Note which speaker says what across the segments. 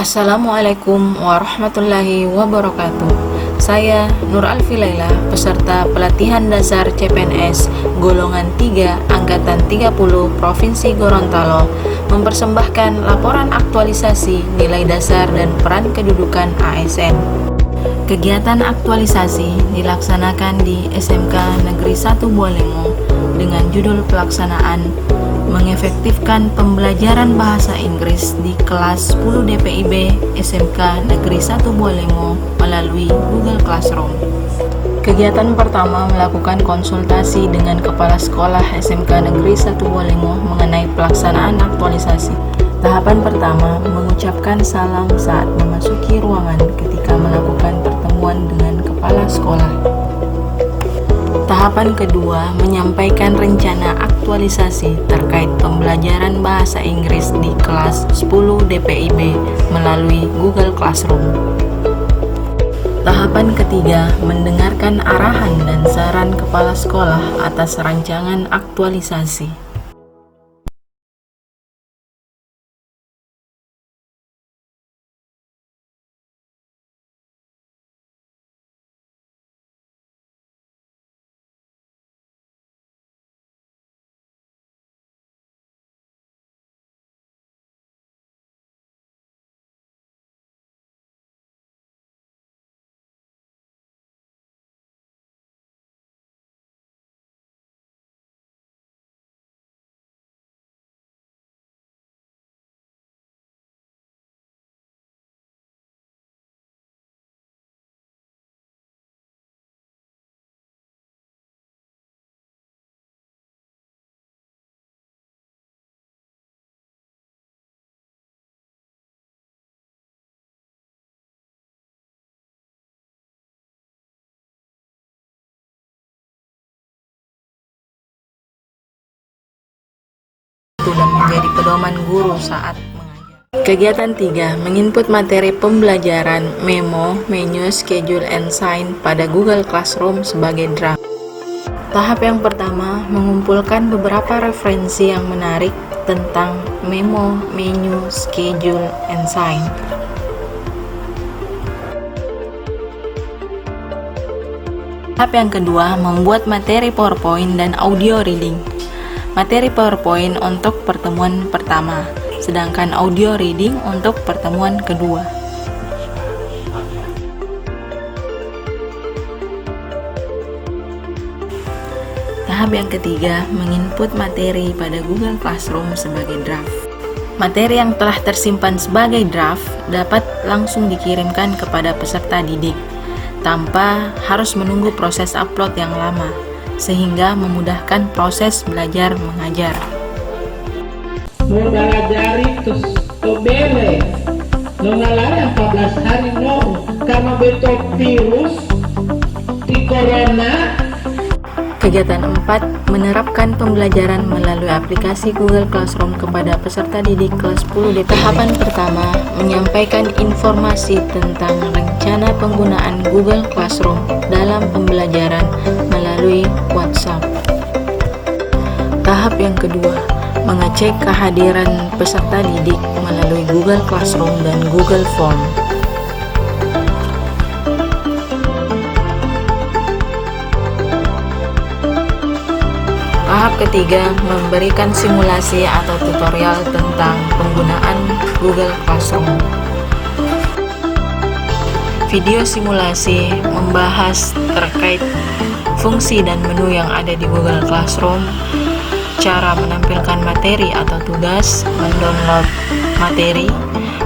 Speaker 1: Assalamualaikum warahmatullahi wabarakatuh. Saya Nur Alfi Laila, peserta pelatihan dasar CPNS golongan 3 angkatan 30 Provinsi Gorontalo, mempersembahkan laporan aktualisasi nilai dasar dan peran kedudukan ASN. Kegiatan aktualisasi dilaksanakan di SMK Negeri 1 Bualengo dengan judul pelaksanaan mengefektifkan pembelajaran bahasa Inggris di kelas 10 DPIB SMK Negeri 1 Bualengo melalui Google Classroom. Kegiatan pertama melakukan konsultasi dengan Kepala Sekolah SMK Negeri 1 Bualengo mengenai pelaksanaan aktualisasi. Tahapan pertama mengucapkan salam saat memasuki ruangan ketika melakukan pertemuan dengan Kepala Sekolah. Tahapan kedua menyampaikan rencana aktualisasi terkait pembelajaran bahasa Inggris di kelas 10 DPIB melalui Google Classroom. Tahapan ketiga mendengarkan arahan dan saran kepala sekolah atas rancangan aktualisasi. Dan menjadi pedoman guru saat mengajar. Kegiatan 3 menginput materi pembelajaran, memo, menu, schedule, and sign pada Google Classroom sebagai draft. Tahap yang pertama mengumpulkan beberapa referensi yang menarik tentang memo, menu, schedule, and sign. Tahap yang kedua membuat materi PowerPoint dan audio reading. Materi PowerPoint untuk pertemuan pertama, sedangkan audio reading untuk pertemuan kedua. Tahap yang ketiga, menginput materi pada Google Classroom sebagai draft. Materi yang telah tersimpan sebagai draft dapat langsung dikirimkan kepada peserta didik, tanpa harus menunggu proses upload yang lama, sehingga memudahkan proses belajar mengajar.
Speaker 2: Mempelajari kebele nonalaya 14 hari no karena betul virus di corona.
Speaker 1: Kegiatan 4 menerapkan pembelajaran melalui aplikasi Google Classroom kepada peserta didik kelas 10 DPIB. Tahapan pertama menyampaikan informasi tentang rencana penggunaan Google Classroom dalam pembelajaran melalui WhatsApp. Tahap yang kedua mengecek kehadiran peserta didik melalui Google Classroom dan Google Form. Tahap ketiga memberikan simulasi atau tutorial tentang penggunaan Google Classroom. Video simulasi membahas terkait fungsi dan menu yang ada di Google Classroom, cara menampilkan materi atau tugas, mendownload materi,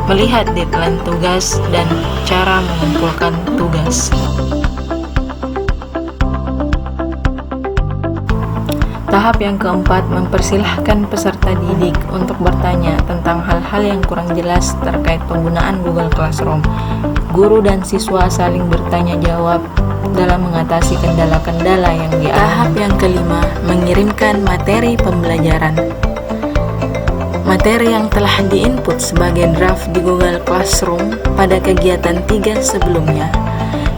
Speaker 1: melihat deadline tugas, dan cara mengumpulkan tugas. Tahap yang keempat mempersilahkan peserta didik untuk bertanya tentang hal-hal yang kurang jelas terkait penggunaan Google Classroom. Guru dan siswa saling bertanya jawab dalam mengatasi kendala-kendala yang dialami. Tahap yang kelima mengirimkan materi pembelajaran. Materi yang telah diinput sebagai draft di Google Classroom pada kegiatan 3 sebelumnya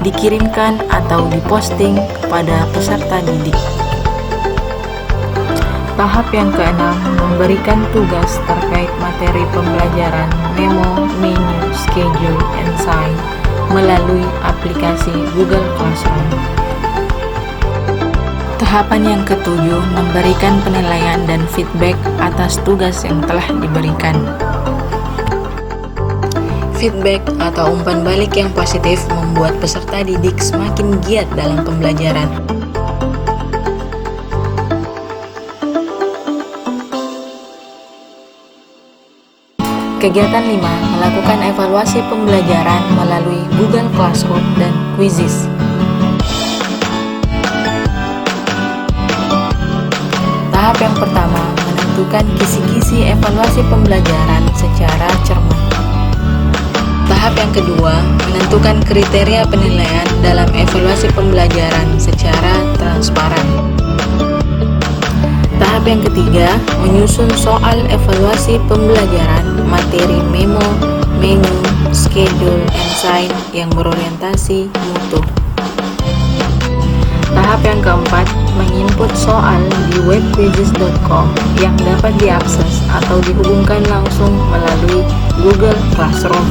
Speaker 1: dikirimkan atau diposting kepada peserta didik. Tahap yang keenam memberikan tugas terkait materi pembelajaran, memo, menu, melalui aplikasi Google Classroom. Tahapan yang ketujuh, memberikan penilaian dan feedback atas tugas yang telah diberikan. Feedback atau umpan balik yang positif membuat peserta didik semakin giat dalam pembelajaran. Kegiatan 5, melakukan evaluasi pembelajaran melalui Google Classroom dan Quizzes. Tahap yang pertama, menentukan kisi-kisi evaluasi pembelajaran secara cermat. Tahap yang kedua, menentukan kriteria penilaian dalam evaluasi pembelajaran secara transparan. Tahap yang ketiga, menyusun soal evaluasi pembelajaran, materi memo, menu, schedule, and sign yang berorientasi mutu. Tahap yang keempat, menginput soal di webquizzes.com yang dapat diakses atau dihubungkan langsung melalui Google Classroom.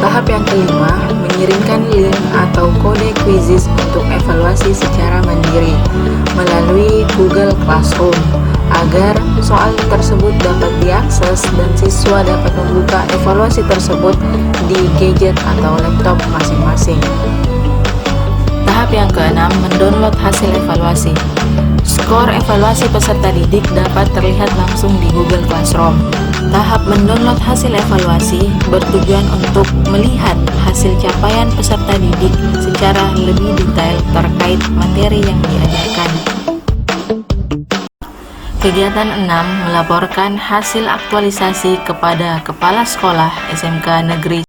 Speaker 1: Tahap yang kelima, mengirimkan link atau kode quizzes untuk evaluasi secara mandiri melalui Google Classroom agar soal tersebut dapat diakses dan siswa dapat membuka evaluasi tersebut di gadget atau laptop masing-masing. Tahap yang keenam, mendownload hasil evaluasi. Skor evaluasi peserta didik dapat terlihat langsung di Google Classroom. Tahap mendownload hasil evaluasi bertujuan untuk melihat hasil capaian peserta didik secara lebih detail terkait materi yang diajarkan. Kegiatan 6, melaporkan hasil aktualisasi kepada Kepala Sekolah SMK Negeri